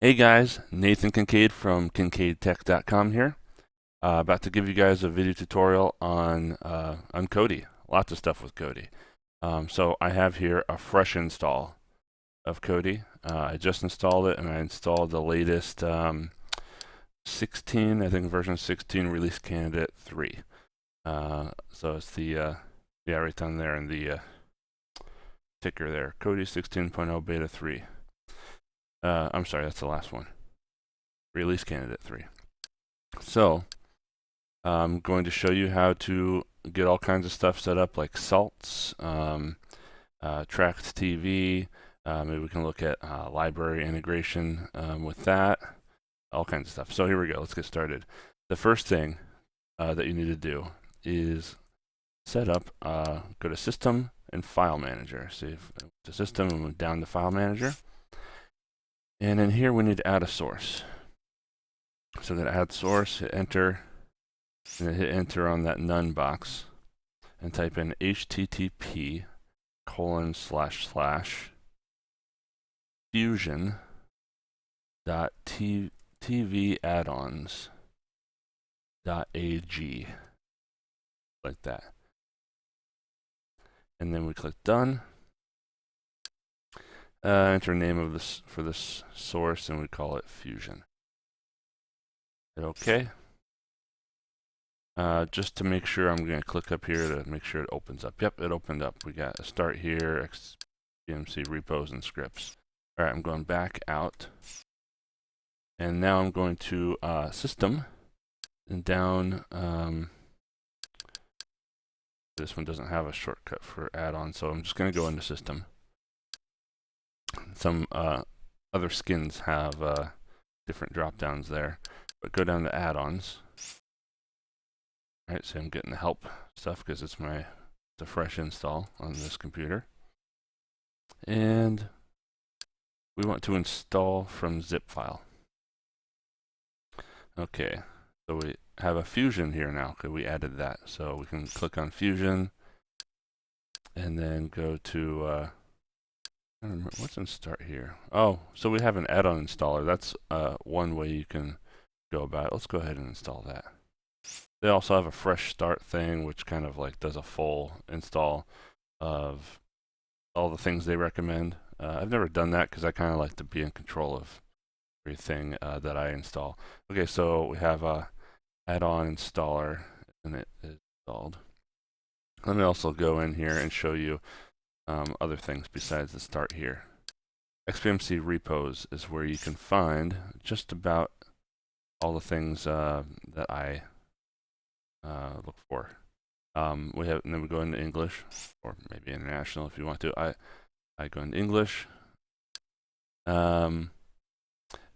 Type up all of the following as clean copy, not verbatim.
Hey guys, Nathan Kincaid from KincaidTech.com here. About to give you guys a video tutorial on Kodi. Lots of stuff with Kodi. So I have here a fresh install of Kodi. I just installed it, and I installed the latest 16, I think version 16 release candidate 3. So it's the yeah, right down there in the ticker there, Kodi 16.0 beta 3. I'm sorry, that's the last one. Release candidate 3. So I'm going to show you how to get all kinds of stuff set up, like SALTS, tracked TV. Maybe we can look at library integration with that, all kinds of stuff. So here we go. Let's get started. The first thing that you need to do is set up, go to System and File Manager. See the System and move down to File Manager. And in here we need to add a source. So then add source, hit enter, and then hit enter on that none box, and type in http://fusion.tvaddons.ag, like that. And then we click done. Enter name of this for this source, and we call it Fusion. Hit OK. Just to make sure, I'm going to click up here to make sure it opens up. Yep, it opened up. We got a start here, XBMC repos and scripts. All right, I'm going back out. And now I'm going to System and down. This one doesn't have a shortcut for add-on, so I'm just going to go into System. Some other skins have different drop-downs there, but go down to add-ons. All right, so I'm getting the help stuff because it's a fresh install on this computer. And we want to install from zip file. Okay, so we have a Fusion here now because we added that. So we can click on Fusion and then go to, I don't remember, what's in start here? Oh, so we have an add-on installer. That's one way you can go about it. Let's go ahead and install that. They also have a fresh start thing, which kind of like does a full install of all the things they recommend. I've never done that because I kind of like to be in control of everything that I install. Okay, so we have a add-on installer, and it is installed. Let me also go in here and show you other things besides the start here. XBMC repos is where you can find just about all the things that I look for. We have, and then we go into English, or maybe international if you want to. I go into English, and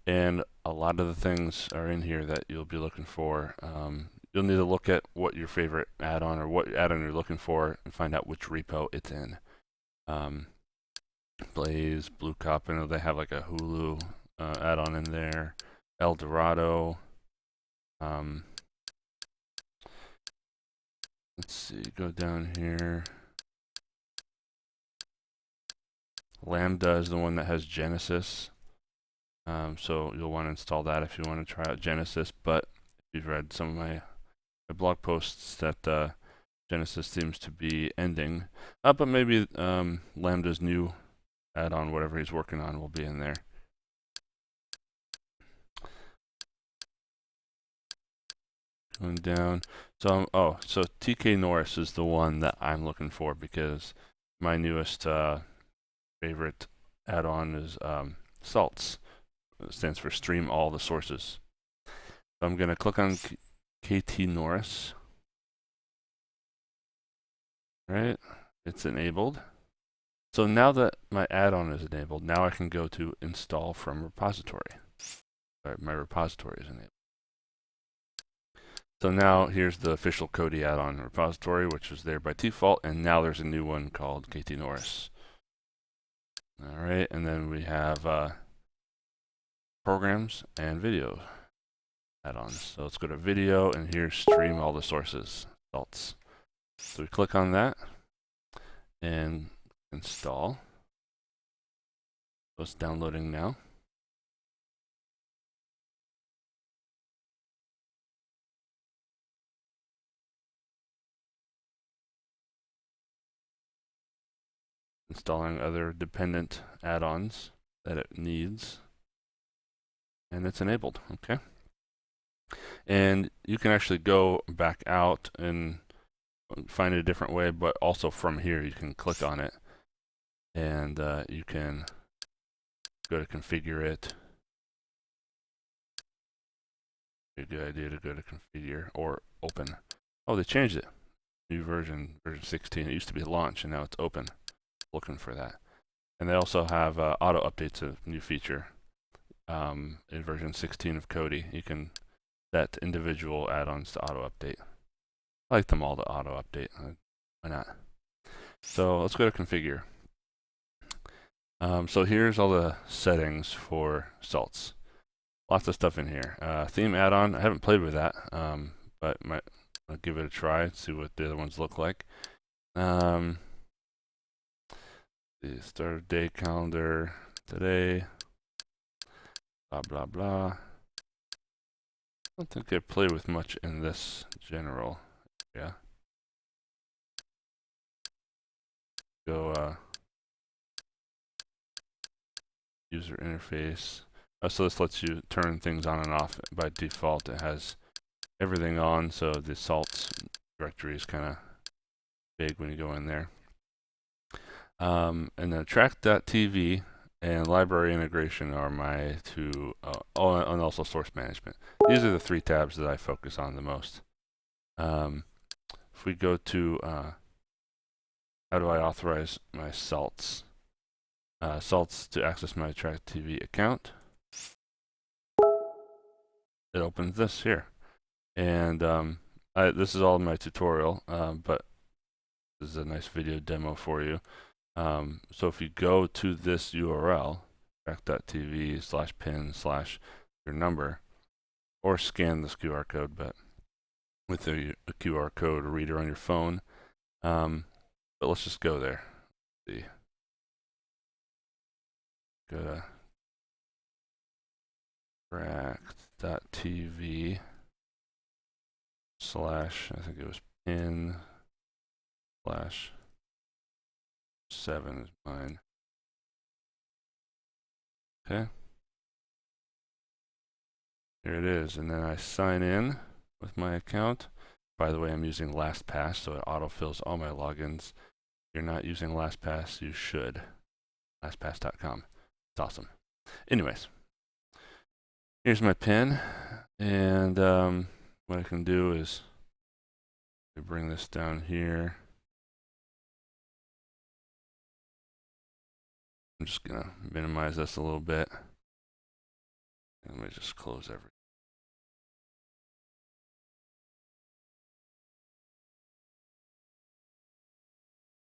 a lot of the things are in here that you'll be looking for. You'll need to look at what your favorite add-on or what add-on you're looking for and find out which repo it's in. Blaze, Blue Cop, I know they have like a Hulu add-on in there. El Dorado. Let's see, go down here. Lambda is the one that has Genesis. So you'll want to install that if you want to try out Genesis. But if you've read some of my blog posts, that Genesis seems to be ending. But maybe Lambda's new add-on, whatever he's working on, will be in there. Going down. So so TK Norris is the one that I'm looking for because my newest favorite add-on is SALTS. It stands for Stream All the Sources. So I'm going to click on KT Norris. Right, it's enabled. So now that my add-on is enabled, now I can go to install from repository. Sorry, my repository is enabled. So now here's the official Kodi add-on repository, which is there by default, and now there's a new one called KT Norris. All right, and then we have programs and video add-ons. So let's go to video, and here's stream all the sources, SALTS. So we click on that and install. So it's downloading now. installing other dependent add-ons that it needs, and it's enabled. Okay. And you can actually go back out and find it a different way, but also from here you can click on it, and you can go to configure it. A good idea to go to configure or open. Oh, they changed it. New version 16. It used to be launch, and now it's open. Looking for that. And they also have auto updates, a new feature in version 16 of Kodi. You can set individual add-ons to auto update. I like them all to auto update. Why not? So let's go to configure. So here's all the settings for SALTS. Lots of stuff in here. Theme add-on. I haven't played with that, but I'll give it a try and see what the other ones look like. The start of day calendar today. Blah blah blah. I don't think I play with much in this general. Yeah. Go user interface. So this lets you turn things on and off. By default, it has everything on, so the SALTS directory is kind of big when you go in there. And then track.tv and library integration are my two, and also source management. These are the three tabs that I focus on the most. If we go to how do I authorize my SALTS? SALTS to access my track.tv account. It opens this here. And this is all in my tutorial, but this is a nice video demo for you. So if you go to this URL, track.tv/pin/your number, or scan this QR code, but with a QR code reader on your phone. But let's just go there. Let's see. Go to track.tv/ I think it was pin/7 is mine. Okay. Here it is, and then I sign in with my account. By the way, I'm using LastPass, so it autofills all my logins. If you're not using LastPass, you should. LastPass.com. It's awesome. Anyways, here's my PIN, and what I can do is bring this down here. I'm just gonna minimize this a little bit. Let me just close everything.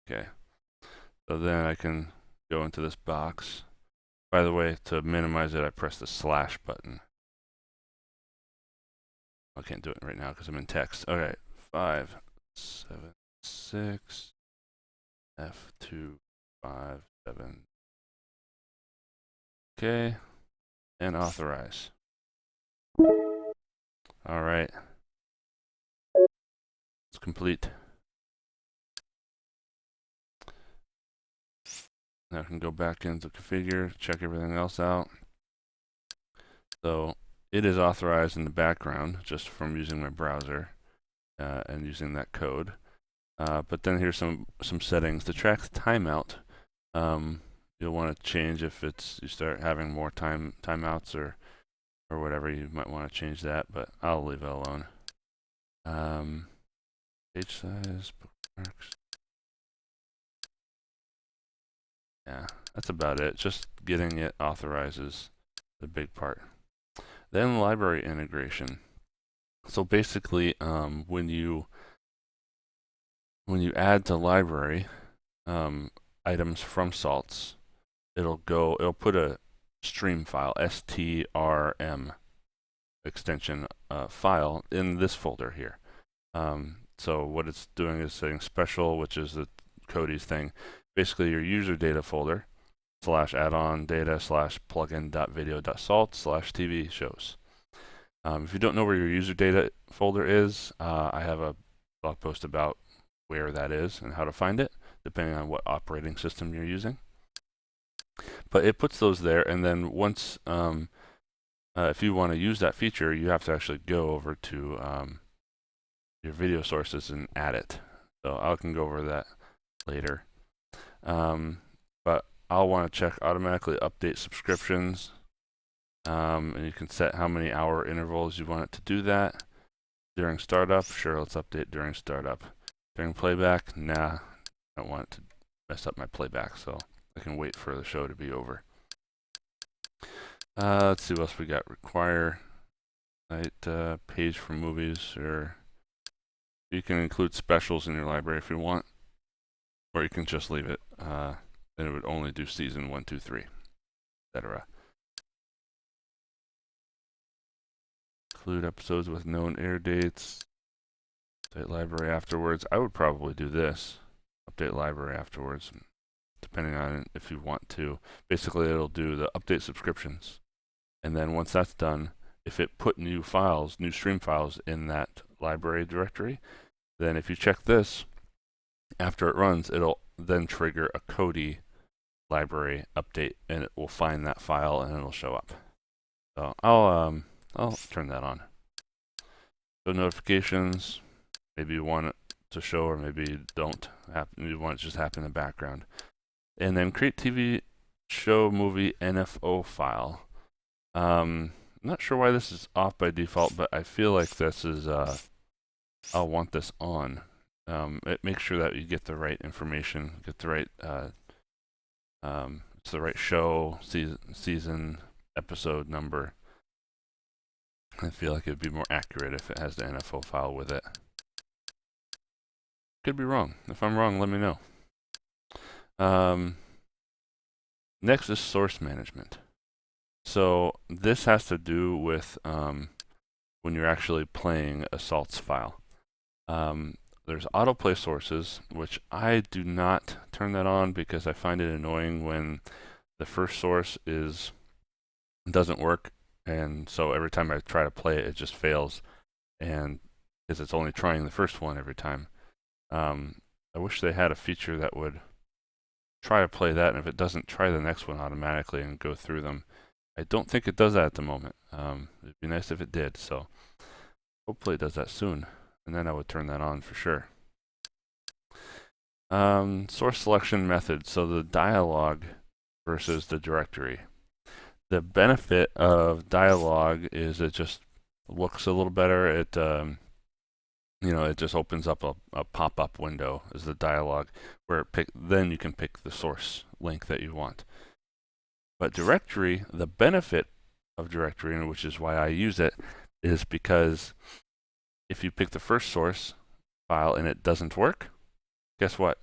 Okay, so then I can go into this box. By the way, to minimize it, I press the / button. I can't do it right now because I'm in text. All right, 576 F257. Okay, and authorize. All right, it's complete. Now I can go back into configure, check everything else out. So it is authorized in the background just from using my browser and using that code. But then here's some settings. To track the timeout, you'll want to change if you start having more timeouts or whatever. You might want to change that, but I'll leave it alone. Page size, bookmarks. Yeah, that's about it. Just getting it authorized is the big part. Then library integration. So basically, when you add to library items from SALTS, it'll put a stream file, strm extension file in this folder here. So what it's doing is saying special, which is the Kodi's thing. Basically your user data folder /add-on data /plugin.video.salt/TV shows. If you don't know where your user data folder is, I have a blog post about where that is and how to find it. depending on what operating system you're using. But it puts those there, and then once, if you want to use that feature, you have to actually go over to your video sources and add it. So I can go over that later. But I'll want to check automatically update subscriptions. And you can set how many hour intervals you want it to do that. During startup, sure, let's update during startup. During playback, nah, I don't want it to mess up my playback, so I can wait for the show to be over. Let's see what else we got. Require page for movies, or you can include specials in your library if you want, or you can just leave it. Then it would only do season 1, 2, 3, etc. Include episodes with known air dates. Update library afterwards. I would probably do this. Update library afterwards, depending on if you want to. Basically, it'll do the update subscriptions. And then once that's done, if it put new files, new stream files in that library directory, then if you check this, after it runs, it'll then trigger a Kodi library update, and it will find that file and it'll show up. So I'll turn that on. So notifications, maybe you want it to show, or maybe you don't. You want it to just happen in the background. And then create TV show movie NFO file. I'm not sure why this is off by default, but I feel like this is, I'll want this on. It makes sure that you get the right information, get the right, it's the right show, season, episode number. I feel like it would be more accurate if it has the NFO file with it. Could be wrong. If I'm wrong, let me know. Next is source management. So this has to do with when you're actually playing a SALTS file. There's autoplay sources, which I do not turn that on because I find it annoying when the first source doesn't work, and so every time I try to play it, it just fails, and because it's only trying the first one every time. I wish they had a feature that would try to play that, and if it doesn't, try the next one automatically and go through them. I don't think it does that at the moment. It'd be nice if it did, so hopefully it does that soon, and then I would turn that on for sure. Source selection method, so the dialog versus the directory. The benefit of dialog is it just looks a little better. It it just opens up a pop-up window as the dialog, where then you can pick the source link that you want. But directory, the benefit of directory, and which is why I use it, is because if you pick the first source file and it doesn't work, guess what?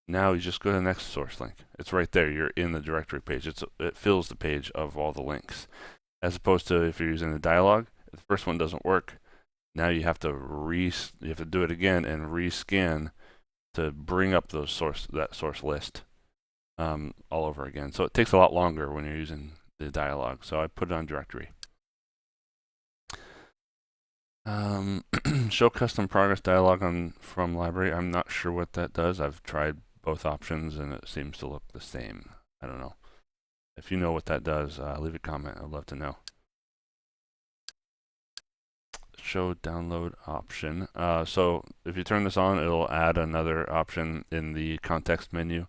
Now you just go to the next source link. It's right there. You're in the directory page. It fills the page of all the links. As opposed to if you're using the dialog, if the first one doesn't work, now you have to do it again and rescan to bring up that source list all over again. So it takes a lot longer when you're using the dialog. So I put it on directory. Show custom progress dialog from library. I'm not sure what that does. I've tried both options and it seems to look the same. I don't know. If you know what that does, leave a comment. I'd love to know. Show download option. So if you turn this on, it'll add another option in the context menu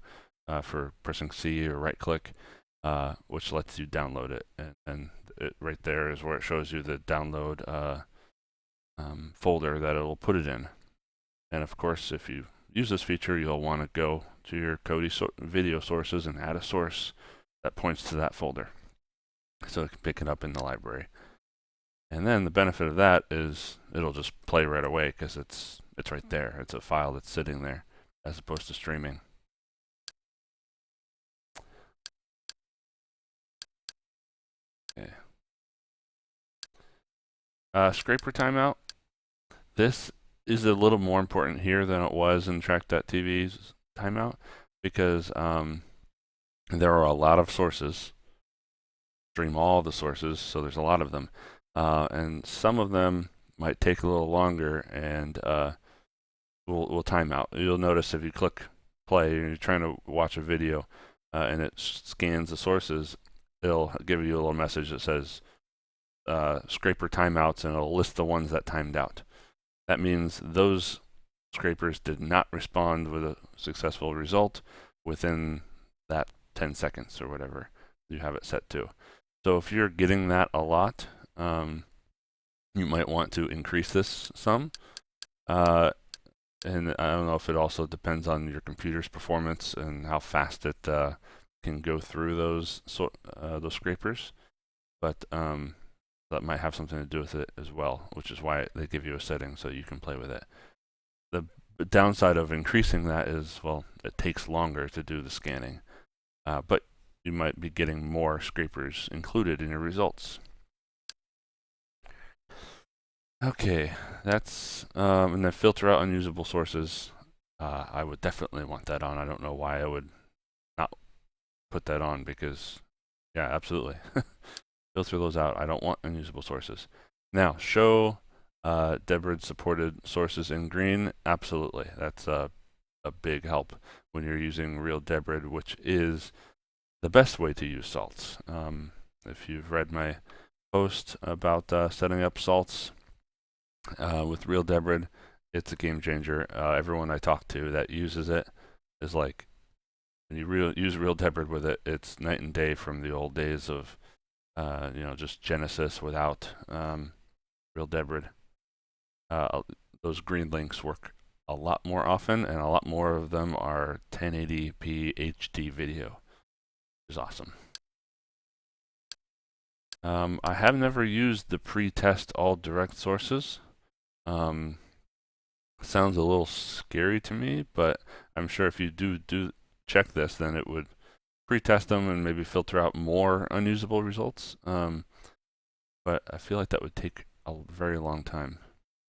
for pressing C or right click, which lets you download it. And it right there is where it shows you the download folder that it'll put it in. And of course, if you use this feature, you'll want to go to your Kodi video sources and add a source that points to that folder, so it can pick it up in the library. And then the benefit of that is it'll just play right away because it's right there. It's a file that's sitting there as opposed to streaming. Okay. Scraper timeout. This is a little more important here than it was in Track.tv's timeout because there are a lot of sources. Stream all the sources, so there's a lot of them. And some of them might take a little longer and will time out. You'll notice if you click play and you're trying to watch a video and it scans the sources, it'll give you a little message that says scraper timeouts, and it'll list the ones that timed out. That means those scrapers did not respond with a successful result within that 10 seconds or whatever you have it set to. So if you're getting that a lot, you might want to increase this some. And I don't know if it also depends on your computer's performance and how fast it can go through those scrapers, but that might have something to do with it as well, which is why they give you a setting so you can play with it. The downside of increasing that is, well, it takes longer to do the scanning, but you might be getting more scrapers included in your results. Okay, that's and then filter out unusable sources. I would definitely want that on. I don't know why I would not put that on, because yeah, absolutely. Filter those out. I don't want unusable sources. Now, show Debrid supported sources in green. Absolutely. That's a big help when you're using Real-Debrid, which is the best way to use salts. If you've read my post about setting up salts with Real-Debrid, it's a game changer. Everyone I talk to that uses it is like, when you use Real-Debrid with it, it's night and day from the old days of just Genesis without Real-Debrid. Those green links work a lot more often, and a lot more of them are 1080p HD video, which is awesome. I have never used the pre-test all direct sources. Sounds a little scary to me, but I'm sure if you do check this, then it would pre-test them and maybe filter out more unusable results. But I feel like that would take a very long time,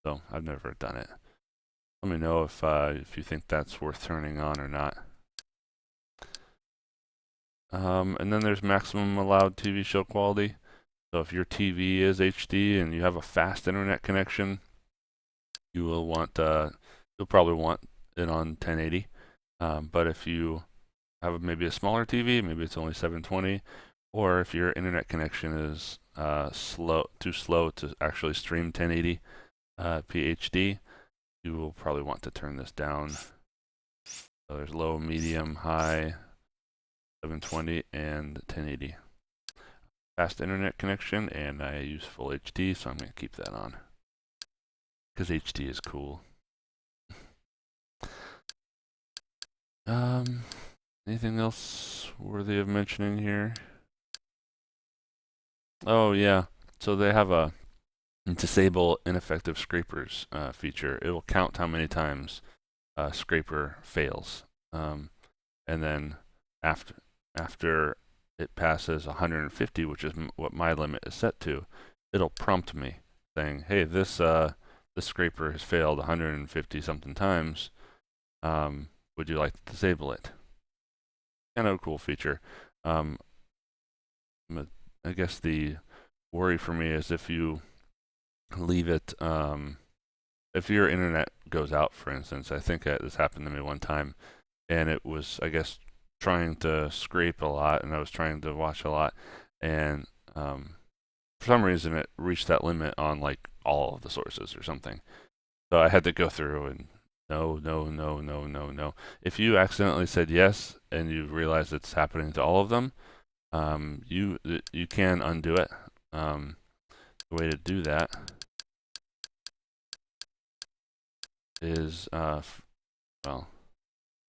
so I've never done it. Let me know if you think that's worth turning on or not. And then there's maximum allowed TV show quality. So if your TV is HD and you have a fast internet connection, you'll probably want it on 1080. But if you have maybe a smaller TV, maybe it's only 720, or if your internet connection is too slow to actually stream 1080 PHD, you will probably want to turn this down. So there's low, medium, high, 720, and 1080. Fast internet connection, and I use full HD, so I'm going to keep that on, because HD is cool. Anything else worthy of mentioning here? Oh yeah, so they have a disable ineffective scrapers feature. It will count how many times a scraper fails, and then after it passes 150, which is what my limit is set to, it'll prompt me saying, "Hey, this scraper has failed 150 something times. Would you like to disable it?" Kind of a cool feature. I guess the worry for me is if you leave it, if your internet goes out, for instance. I think this happened to me one time, and it was, I guess, trying to scrape a lot, and I was trying to watch a lot, and for some reason it reached that limit on like all of the sources or something. So I had to go through and no. If you accidentally said yes and you realize it's happening to all of them, you can undo it. The way to do that is, well,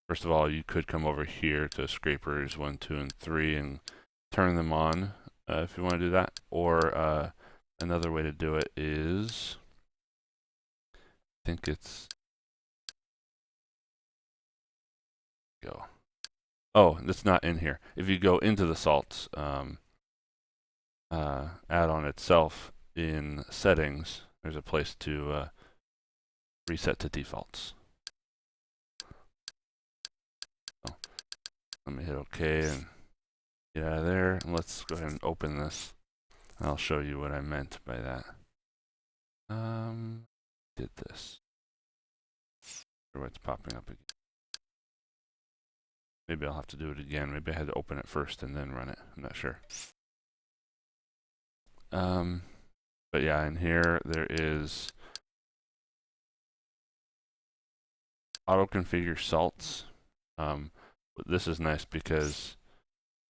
first of all, you could come over here to scrapers 1, 2, and 3 and turn them on if you want to do that. Or another way to do it is, I think it's oh, that's not in here. If you go into the salts add-on itself in settings, there's a place to reset to defaults. So let me hit OK and get out of there. And let's go ahead and open this. I'll show you what I meant by that. Did this. Or what's popping up again. Maybe I'll have to do it again. Maybe I had to open it first and then run it. I'm not sure. But yeah, in here there is auto configure salts. This is nice because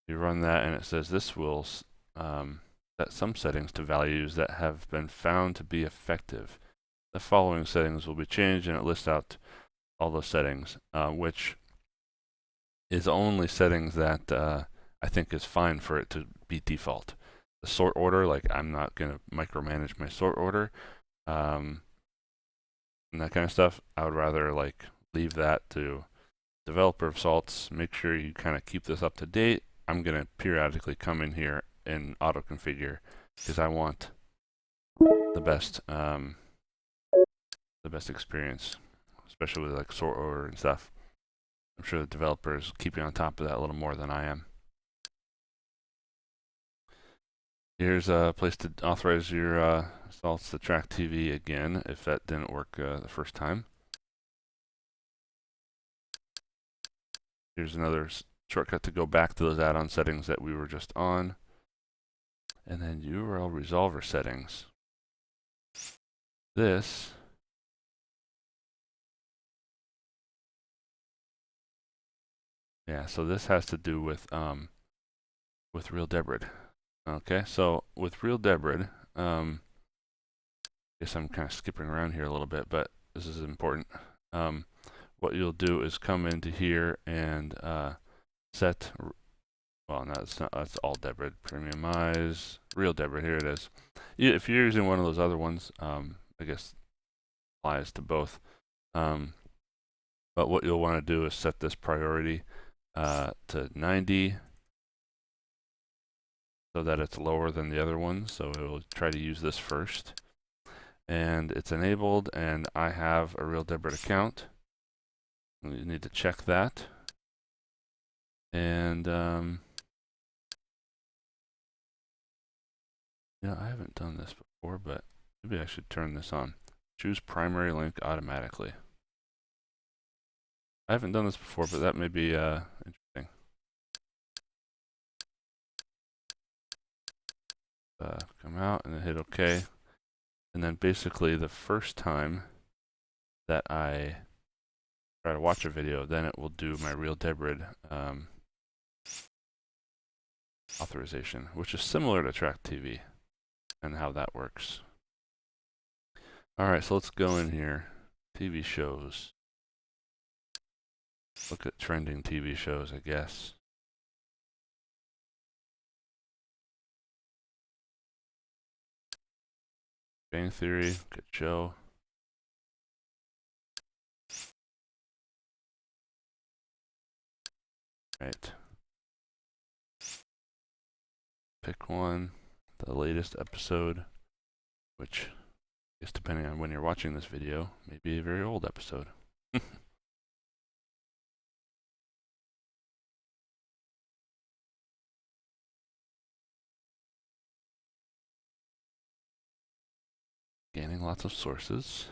you run that and it says this will set some settings to values that have been found to be effective. The following settings will be changed, and it lists out all those settings, which is only settings that I think is fine for it to be default. The sort order, like I'm not going to micromanage my sort order, and that kind of stuff. I would rather like leave that to developer of salts. Make sure you kind of keep this up to date. I'm going to periodically come in here and auto configure because I want the best experience, especially with like sort order and stuff. I'm sure the developer is keeping on top of that a little more than I am. Here's a place to authorize your salts to track TV again if that didn't work the first time. Here's another shortcut to go back to those add-on settings that we were just on. And then URL resolver settings. This so this has to do with Real-Debrid. Okay, so with Real-Debrid, guess I'm kind of skipping around here a little bit, but this is important. What you'll do is come into here and set, well, no, it's not, that's all Debrid, premiumize, Real-Debrid, here it is. If you're using one of those other ones, I guess applies to both. But what you'll want to do is set this priority to 90 so that it's lower than the other ones. So it will try to use this first. And it's enabled, and I have a Real-Debrid account. You need to check that. And yeah, I haven't done this before, but maybe I should turn this on. Choose primary link automatically. I haven't done this before, but that may be interesting. Come out and then hit OK. And then basically the first time that I try to watch a video, then it will do my Real-Debrid authorization, which is similar to Track TV and how that works. All right, so let's go in here. TV shows. Look at trending TV shows, I guess. Bang Theory, good show. Right. Pick one, the latest episode, which I guess depending on when you're watching this video, may be a very old episode. Scanning lots of sources.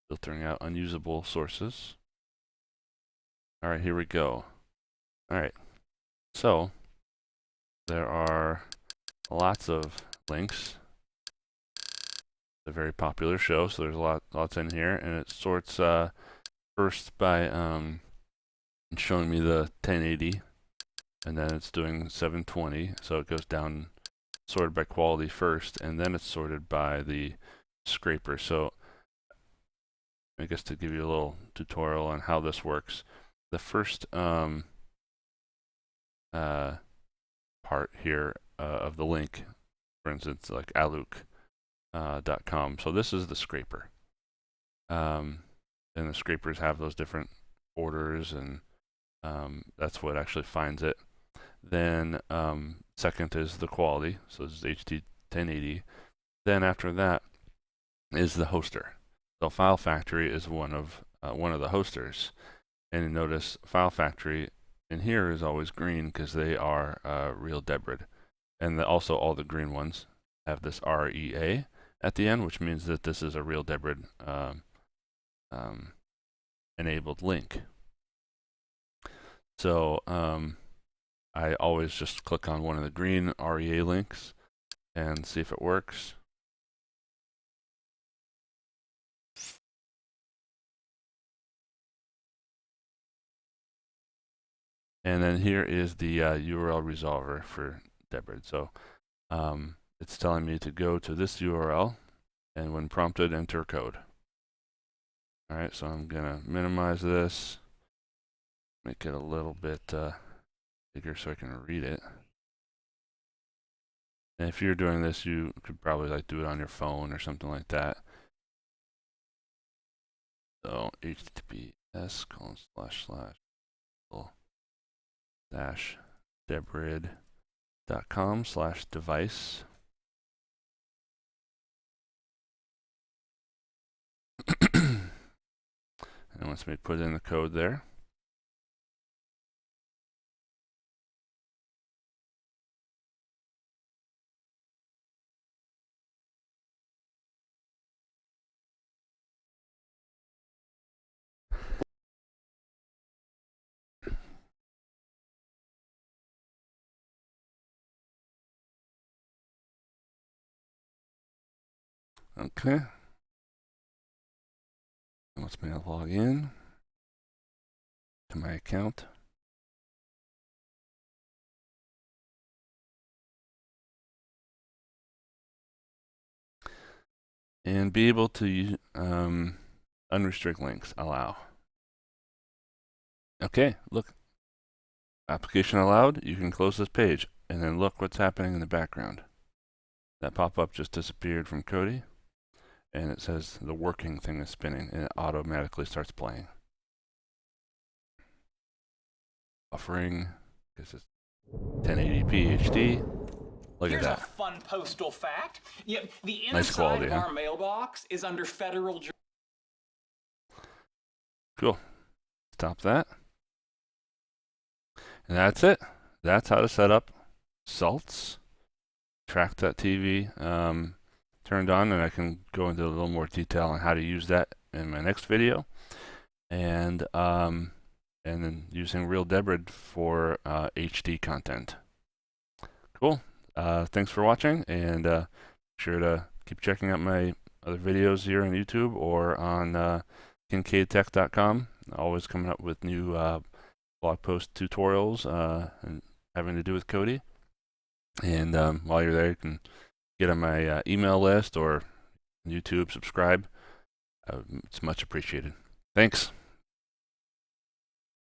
Filtering out unusable sources. All right, here we go. All right, so there are lots of links. It's a very popular show, so there's lots in here, and it sorts first by showing me the 1080, and then it's doing 720, so it goes down sorted by quality first, and then it's sorted by the scraper. So I guess to give you a little tutorial on how this works, the first part here of the link, for instance, like aluk.com. So this is the scraper. And the scrapers have those different orders, and that's what actually finds it. Then second is the quality, so this is HD 1080. Then after that is the hoster. So File Factory is one of the hosters, and you notice File Factory in here is always green because they are Real-Debrid, and also all the green ones have this REA at the end, which means that this is a Real-Debrid enabled link. So I always just click on one of the green REA links and see if it works. And then here is the URL resolver for Debrid. So it's telling me to go to this URL, and when prompted, enter code. All right, so I'm gonna minimize this, make it a little bit bigger so I can read it. And if you're doing this, you could probably like do it on your phone or something like that. So https://debrid.com/device. And once we put in the code there. Okay. Let's me log in to my account. And be able to unrestrict links, allow. Okay, look. Application allowed, you can close this page. And then look what's happening in the background. That pop-up just disappeared from Kodi. And it says the working thing is spinning, and it automatically starts playing. Buffering, because it's 1080p HD. Look at that. Here's a fun postal fact. Yep, the Nice inside quality, of huh? our mailbox is under federal. Cool. Stop that. And that's it. That's how to set up SALTS. Track.tv turned on, and I can go into a little more detail on how to use that in my next video. And then using Real-Debrid for HD content. Cool. Thanks for watching, and be sure to keep checking out my other videos here on YouTube or on kincaidtech.com. Always coming up with new blog post tutorials and having to do with Kodi. And while you're there, you can get on my email list or YouTube, subscribe. It's much appreciated. Thanks.